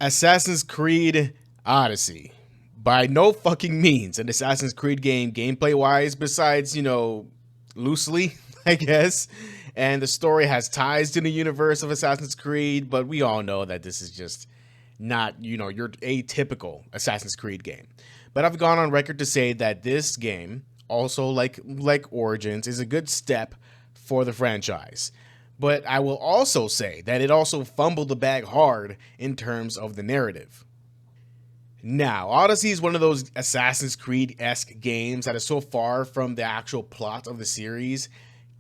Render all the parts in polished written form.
Assassin's Creed Odyssey. By no fucking means an Assassin's Creed game gameplay wise, besides, loosely, I guess. And the story has ties to the universe of Assassin's Creed, but we all know that this is just not, your atypical Assassin's Creed game. But I've gone on record to say that this game, also like Origins, is a good step for the franchise. But I will also say that it also fumbled the bag hard in terms of the narrative. Now, Odyssey is one of those Assassin's Creed esque games that is so far from the actual plot of the series.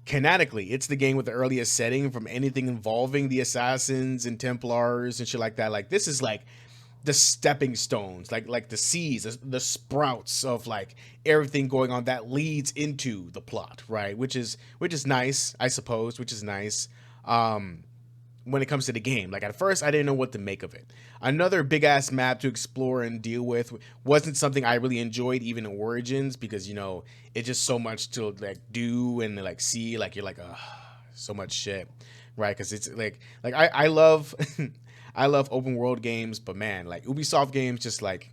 Canonically, it's the game with the earliest setting from anything involving the Assassins and Templars and shit like that. Like, this is like the stepping stones, like the seeds, the sprouts of like everything going on that leads into the plot, right? Which is nice, I suppose. Which is nice. When it comes to the game, like at first I didn't know what to make of it. Another big ass map to explore and deal with wasn't something I really enjoyed, even in Origins, because it's just so much to like do and like see. Like you're like, so much shit, right? Because it's like I love I love open world games, but man, like Ubisoft games, just like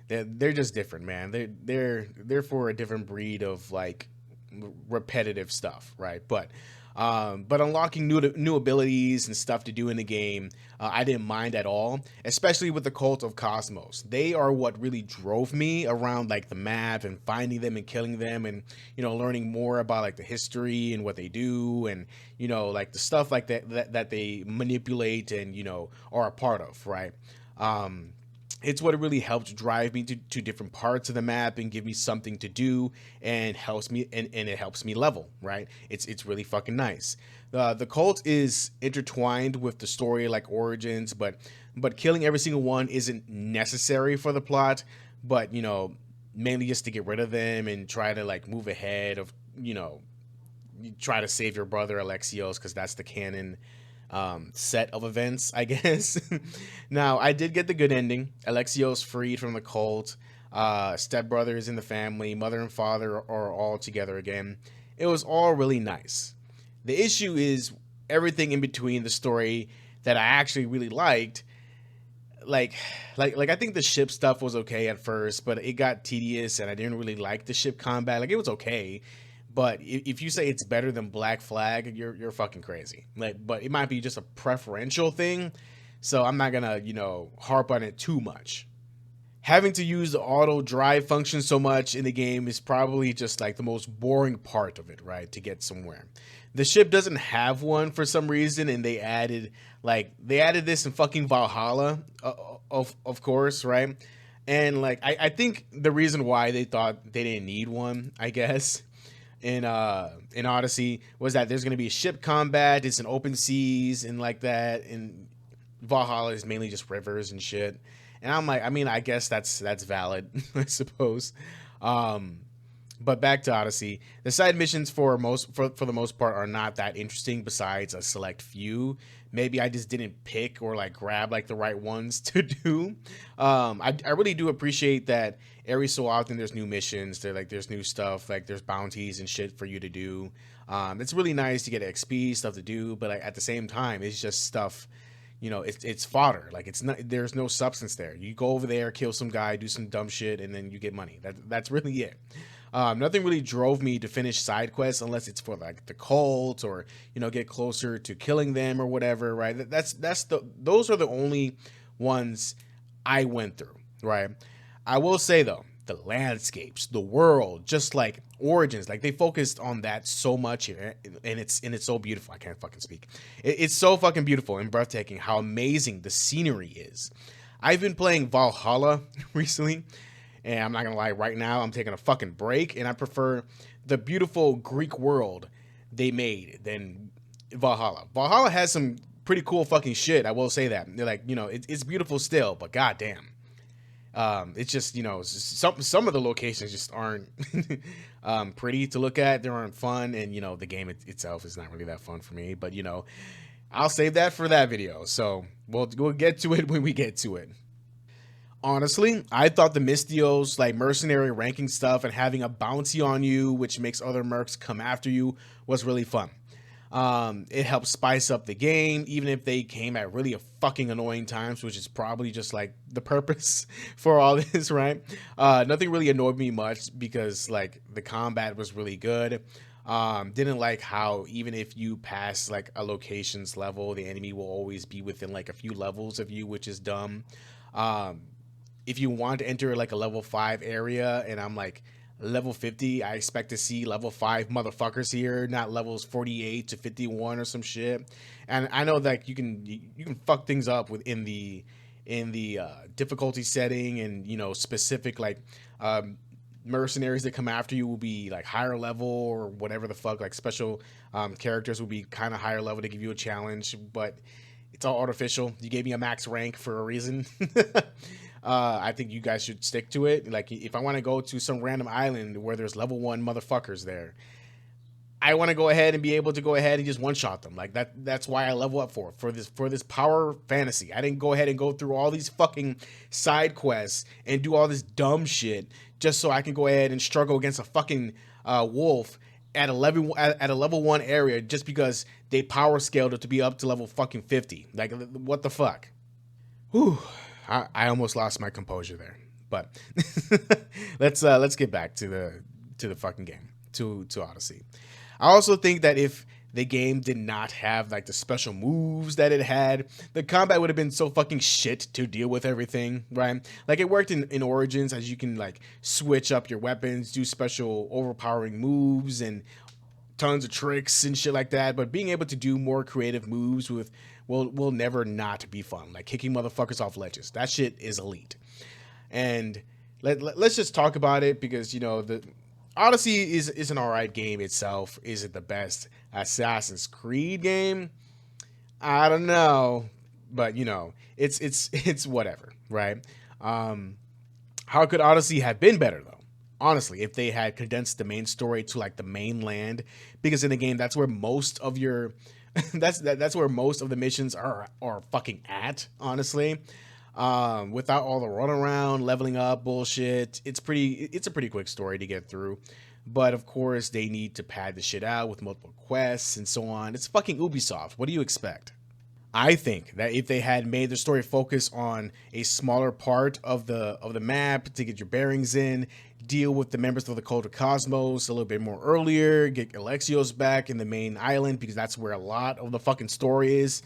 they're just different, man. They're for a different breed of like repetitive stuff, right? But unlocking new abilities and stuff to do in the game, I didn't mind at all. Especially with the Cult of Cosmos, they are what really drove me around like the map and finding them and killing them, and learning more about like the history and what they do, and like the stuff like that they manipulate and are a part of, right? It's what really helped drive me to different parts of the map and give me something to do, and helps me and it helps me level, right? It's really fucking nice. The cult is intertwined with the story like Origins, but killing every single one isn't necessary for the plot, but mainly just to get rid of them and try to like move ahead of you try to save your brother Alexios, because that's the canon set of events, I guess. Now, I did get the good ending. Alexios freed from the cult. Stepbrothers in the family, mother and father are all together again. It was all really nice. The issue is everything in between the story that I actually really liked. Like I think the ship stuff was okay at first, but it got tedious, and I didn't really like the ship combat. Like, it was okay, but if you say it's better than Black Flag, you're fucking crazy. Like, but it might be just a preferential thing, so I'm not gonna harp on it too much. Having to use the auto drive function so much in the game is probably just like the most boring part of it, right? To get somewhere. The ship doesn't have one for some reason, and they added this in fucking Valhalla, of course, right? And like I think the reason why they thought they didn't need one, I guess, in Odyssey, was that there's gonna be ship combat, it's an open seas and like that, and Valhalla is mainly just rivers and shit. And I'm like, I mean, I guess that's valid, I suppose. Um, but back to Odyssey, the side missions for the most part are not that interesting. Besides a select few, maybe I just didn't pick or like grab like the right ones to do. I really do appreciate that every so often there's new missions. There's new stuff, like there's bounties and shit for you to do. It's really nice to get XP stuff to do, but like, at the same time, it's just stuff. It's fodder. Like, it's not. There's no substance there. You go over there, kill some guy, do some dumb shit, and then you get money. That's really it. Nothing really drove me to finish side quests unless it's for like the cult, or get closer to killing them or whatever. Right. Those are the only ones I went through. Right. I will say though, the landscapes, the world, just like Origins, like they focused on that so much here, and it's so beautiful. I can't fucking speak. It's so fucking beautiful and breathtaking how amazing the scenery is. I've been playing Valhalla recently, and I'm not gonna lie, right now I'm taking a fucking break, and I prefer the beautiful Greek world they made than Valhalla. Valhalla has some pretty cool fucking shit. I will say that. They're like, it's beautiful still, but goddamn, it's just some of the locations just aren't pretty to look at. They aren't fun, and the game itself is not really that fun for me. But I'll save that for that video. So we'll get to it when we get to it. Honestly, I thought the Mystios, like mercenary ranking stuff and having a bounty on you, which makes other mercs come after you, was really fun. It helps spice up the game, even if they came at really a fucking annoying times, which is probably just like the purpose for all this, right? Nothing really annoyed me much because like the combat was really good. Didn't like how even if you pass like a location's level, the enemy will always be within like a few levels of you, which is dumb. Um, if you want to enter like a level 5 area and I'm like level 50, I expect to see level 5 motherfuckers here, not levels 48 to 51 or some shit. And I know that you can fuck things up within the difficulty setting, and specific like um mercenaries that come after you will be like higher level or whatever the fuck, like special characters will be kind of higher level to give you a challenge, but it's all artificial. You gave me a max rank for a reason. I think you guys should stick to it. Like, if I want to go to some random island where there's level 1 motherfuckers there, I want to go ahead and be able to go ahead and just one shot them. Like that's why I level up for this power fantasy. I didn't go ahead and go through all these fucking side quests and do all this dumb shit just so I can go ahead and struggle against a fucking wolf at a level 1 area just because they power scaled it to be up to level fucking 50. Like, what the fuck? Whew. I almost lost my composure there. But let's get back to the fucking game, to Odyssey. I also think that if the game did not have like the special moves that it had, the combat would have been so fucking shit to deal with everything, right? Like, it worked in Origins, as you can like switch up your weapons, do special overpowering moves and tons of tricks and shit like that. But being able to do more creative moves will never not be fun. Like kicking motherfuckers off ledges, that shit is elite. And let's just talk about it, because the Odyssey is an alright game itself. Is it the best Assassin's Creed game? I don't know, but it's whatever, right? How could Odyssey have been better though? Honestly, if they had condensed the main story to like the mainland, because in the game that's where most of your that's where most of the missions are fucking at. Honestly, without all the run around, leveling up bullshit, it's a pretty quick story to get through. But of course, they need to pad the shit out with multiple quests and so on. It's fucking Ubisoft. What do you expect? I think that if they had made the story focus on a smaller part of the map to get your bearings in, deal with the members of the Cult of Cosmos a little bit more earlier, get Alexios back in the main island, because that's where a lot of the fucking story is,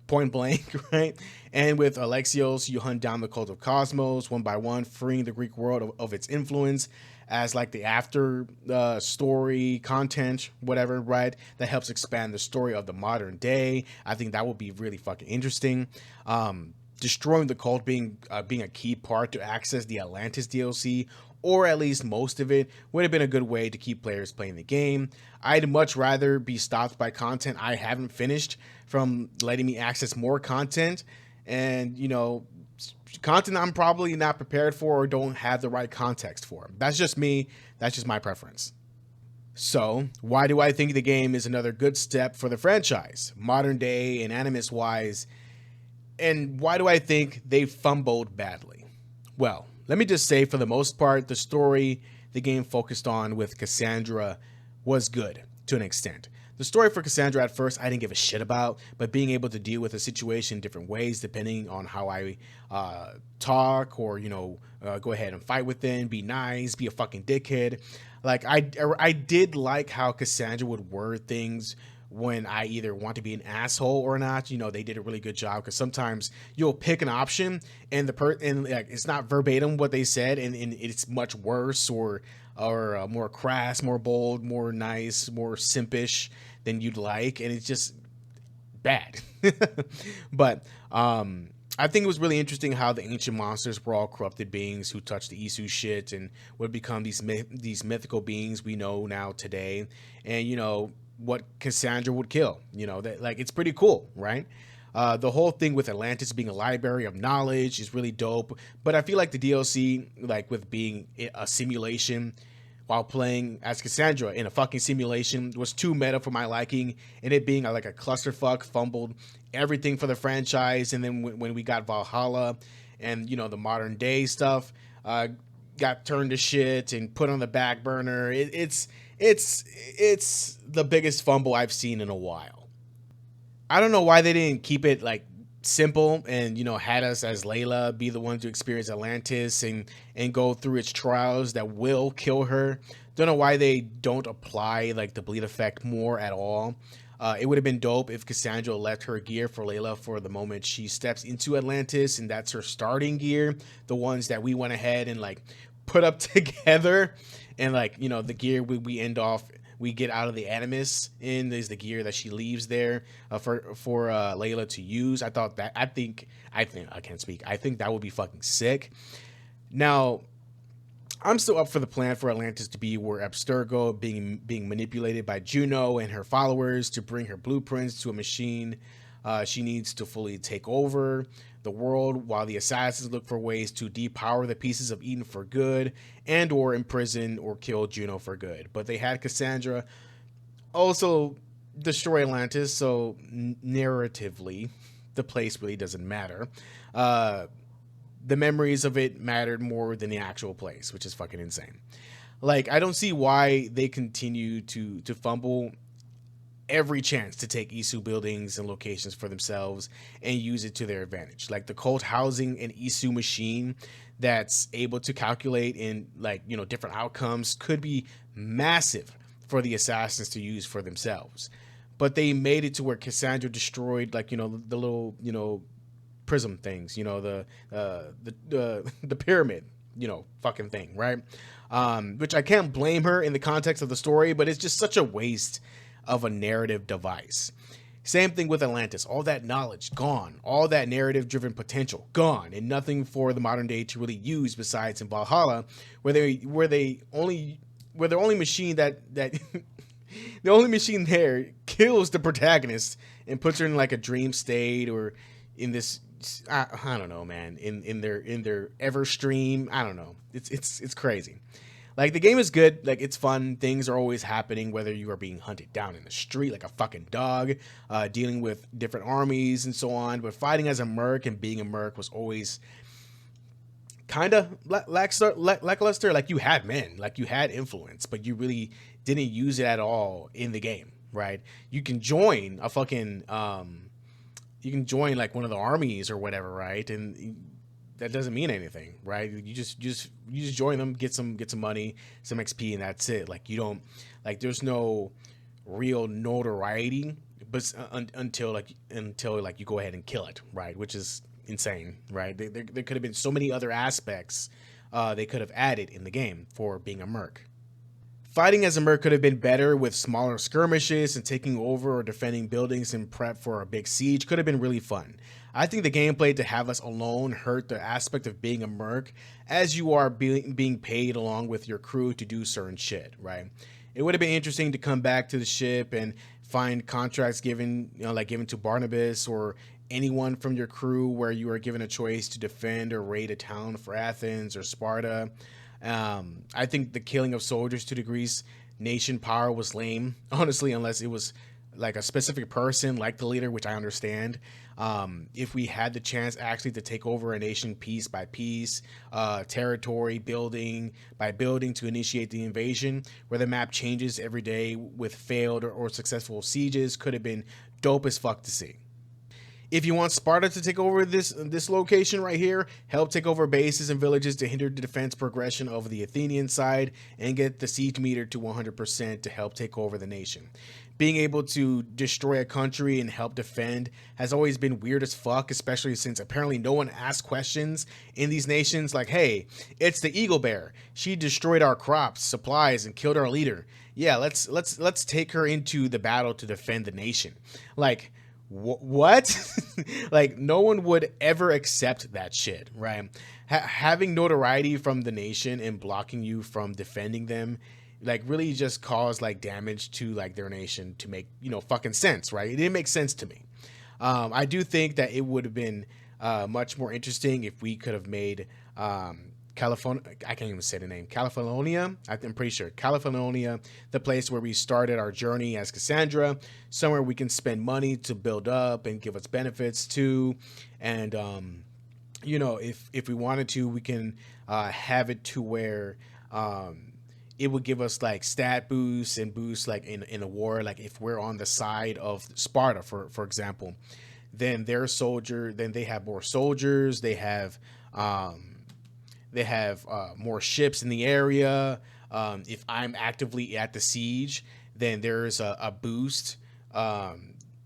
point blank, right? And with Alexios, you hunt down the Cult of Cosmos one by one, freeing the Greek world of its influence as like the after story content, whatever, right? That helps expand the story of the modern day. I think that would be really fucking interesting. Destroying the cult being a key part to access the Atlantis DLC, or at least most of it, would have been a good way to keep players playing the game. I'd much rather be stopped by content I haven't finished from letting me access more content, and content I'm probably not prepared for or don't have the right context for. That's just me. That's just my preference. So, why do I think the game is another good step for the franchise, modern day and animus wise? And why do I think they fumbled badly? Well, let me just say, for the most part, the story the game focused on with Cassandra was good to an extent. The story for Cassandra at first I didn't give a shit about, but being able to deal with a situation in different ways depending on how I talk, or go ahead and fight within, be nice, be a fucking dickhead. Like, I did like how Cassandra would word things when I either want to be an asshole or not. They did a really good job, because sometimes you'll pick an option and like, it's not verbatim what they said, and it's much worse, or more crass, more bold, more nice, more simpish than you'd like, and it's just bad. But I think it was really interesting how the ancient monsters were all corrupted beings who touched the Isu shit and would become these mythical beings we know now today, and what Cassandra would kill. That, like, it's pretty cool, right? The whole thing with Atlantis being a library of knowledge is really dope, but I feel like the DLC, like with being a simulation while playing as Cassandra in a fucking simulation, was too meta for my liking, and it being like a clusterfuck fumbled everything for the franchise. And then when we got Valhalla and the modern day stuff got turned to shit and put on the back burner, it's it's the biggest fumble I've seen in a while. I don't know why they didn't keep it like simple and had us as Layla be the one to experience Atlantis and go through its trials that will kill her. Don't know why they don't apply like the bleed effect more at all. It would have been dope if Cassandra left her gear for Layla for the moment she steps into Atlantis, and that's her starting gear. The ones that we went ahead and like put up together, and like the gear we end off. We get out of the amiss in is the gear that she leaves there for Layla to use. I think I can't speak. I think that would be fucking sick. Now, I'm still up for the plan for Atlantis to be where Abstergo being manipulated by Juno and her followers to bring her blueprints to a machine. She needs to fully take over the world while the assassins look for ways to depower the pieces of Eden for good and or imprison or kill Juno for good. But they had Cassandra also destroy Atlantis, so narratively, the place really doesn't matter. Uh, the memories of it mattered more than the actual place, which is fucking insane. Like, I don't see why they continue to fumble every chance to take Isu buildings and locations for themselves and use it to their advantage. Like the cult housing an Isu machine that's able to calculate in like, different outcomes could be massive for the assassins to use for themselves. But they made it to where Cassandra destroyed like, the little, prism things, the pyramid, fucking thing, right? Which I can't blame her in the context of the story, but it's just such a waste of a narrative device. Same thing with Atlantis. All that knowledge gone, all that narrative driven potential gone, and nothing for the modern day to really use besides in Valhalla, where their only machine that the only machine there kills the protagonist and puts her in like a dream state or in this I don't know, man, in their ever stream. I don't know. It's crazy. Like the game is good, like it's fun. Things are always happening, whether you are being hunted down in the street like a fucking dog, dealing with different armies and so on. But fighting as a merc and being a merc was always kind of lackluster. Like you had men, like you had influence, but you really didn't use it at all in the game, right? You can join a fucking you can join like one of the armies or whatever, right? And that doesn't mean anything, right? You just join them, get some money, some XP, and that's it. Like you don't like there's no real notoriety, but until you go ahead and kill it, right? Which is insane, right? There could have been so many other aspects they could have added in the game for being a merc. Fighting as a merc could have been better with smaller skirmishes and taking over or defending buildings in prep for a big siege could have been really fun. I think the gameplay to have us alone hurt the aspect of being a merc as you are being paid along with your crew to do certain shit, right? It would have been interesting to come back to the ship and find contracts given to Barnabas or anyone from your crew where you are given a choice to defend or raid a town for Athens or Sparta. I think the killing of soldiers to the Greece nation power was lame, honestly, unless it was like a specific person like the leader, which I understand. If we had the chance actually to take over a nation piece by piece, territory building by building to initiate the invasion, where the map changes every day with failed or successful sieges, could have been dope as fuck to see. If you want Sparta to take over this location right here, help take over bases and villages to hinder the defense progression of the Athenian side and get the siege meter to 100% to help take over the nation. Being able to destroy a country and help defend has always been weird as fuck, especially since apparently no one asks questions in these nations like, hey, it's the Eagle Bear. She destroyed our crops, supplies, and killed our leader. Yeah, let's take her into the battle to defend the nation. Like, what? Like, no one would ever accept that shit, right? Having notoriety from the nation and blocking you from defending them, like, really just caused like damage to like their nation to make fucking sense, right? It didn't make sense to me. I do think that it would have been much more interesting if we could have made California, I can't even say the name, California, I'm pretty sure, California, the place where we started our journey as Cassandra, somewhere we can spend money to build up and give us benefits to, and, if we wanted to, we can have it to where, it would give us like stat boosts and boosts like in a war. Like if we're on the side of Sparta, for example, then then they have more soldiers. Um, they have more ships in the area. If I'm actively at the siege, then there's a boost.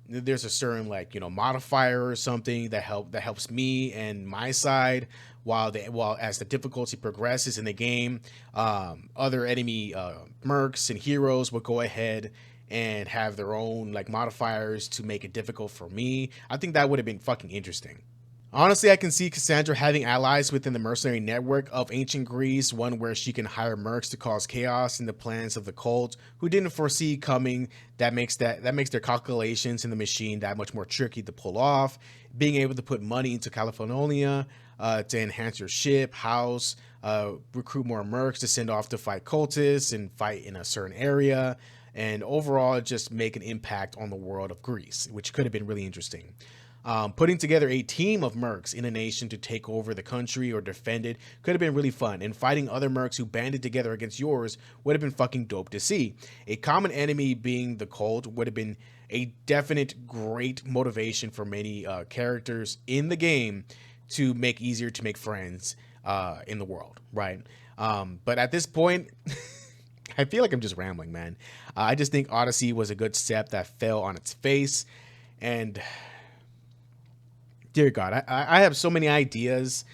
There's a certain like modifier or something that helps me and my side while as the difficulty progresses in the game. Other enemy mercs and heroes will go ahead and have their own like modifiers to make it difficult for me. I think that would have been fucking interesting. Honestly, I can see Cassandra having allies within the mercenary network of ancient Greece, one where she can hire mercs to cause chaos in the plans of the cult, who didn't foresee coming. That makes their calculations in the machine that much more tricky to pull off. Being able to put money into California to enhance your ship, house, recruit more mercs to send off to fight cultists and fight in a certain area, and overall just make an impact on the world of Greece, which could have been really interesting. Putting together a team of mercs in a nation to take over the country or defend it could have been really fun, and fighting other mercs who banded together against yours would have been fucking dope to see. A common enemy being the cult would have been a definite great motivation for many characters in the game to make easier to make friends in the world, right? But at this point, I feel like I'm just rambling, man. I just think Odyssey was a good step that fell on its face, and dear God, I have so many ideas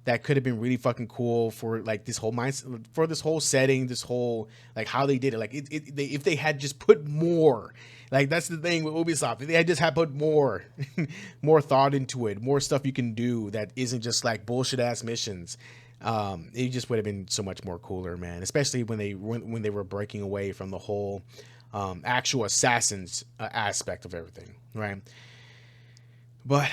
that could have been really fucking cool for like this whole mindset, for this whole setting, this whole like how they did it. Like if they had just put more, like that's the thing with Ubisoft. If they had just had put more, more thought into it, more stuff you can do that isn't just like bullshit ass missions. It just would have been so much more cooler, man. Especially when they were breaking away from the whole actual assassins aspect of everything, right? But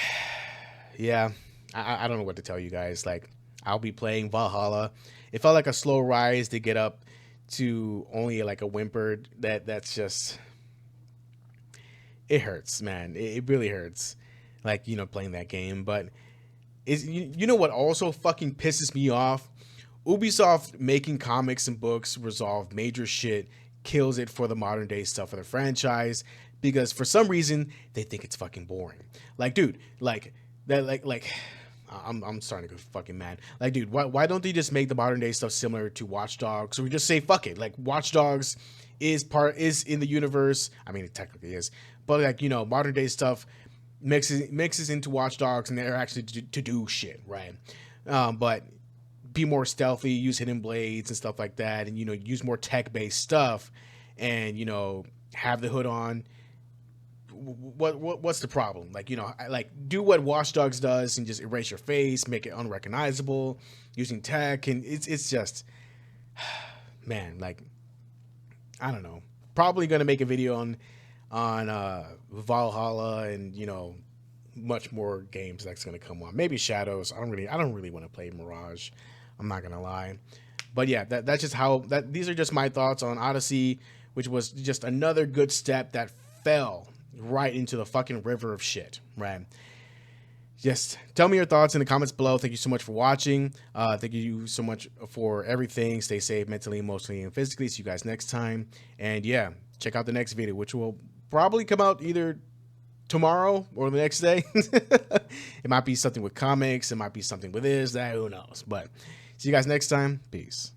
yeah, I don't know what to tell you guys. Like, I'll be playing Valhalla. It felt like a slow rise to get up to only like a whimper. That's just, it hurts, man. It really hurts. Like, playing that game. But you know what also fucking pisses me off? Ubisoft making comics and books resolve major shit kills it for the modern day stuff of the franchise, because for some reason they think it's fucking boring. Like, dude, like that, like I'm starting to go fucking mad. Like, dude, why don't they just make the modern day stuff similar to Watch Dogs? So we just say fuck it. Like, Watch Dogs is in the universe. I mean, it technically is, but like modern day stuff mixes into Watch Dogs, and they're actually to do shit, right? But be more stealthy, use hidden blades and stuff like that, and use more tech based stuff, and have the hood on. What's the problem? Like, like do what Watch Dogs does and just erase your face, make it unrecognizable using tech, and it's just, man, like, I don't know. Probably gonna make a video on Valhalla and much more games that's gonna come on. Maybe Shadows. I don't really want to play Mirage. I'm not gonna lie. But yeah, that's just how that. These are just my thoughts on Odyssey, which was just another good step that fell right into the fucking river of shit, right? Just tell me your thoughts in the comments below. Thank you so much for watching. Thank you so much for everything. Stay safe mentally, emotionally, and physically. See you guys next time. And yeah, check out the next video, which will probably come out either tomorrow or the next day. It might be something with comics. It might be something with that. Who knows? But see you guys next time. Peace.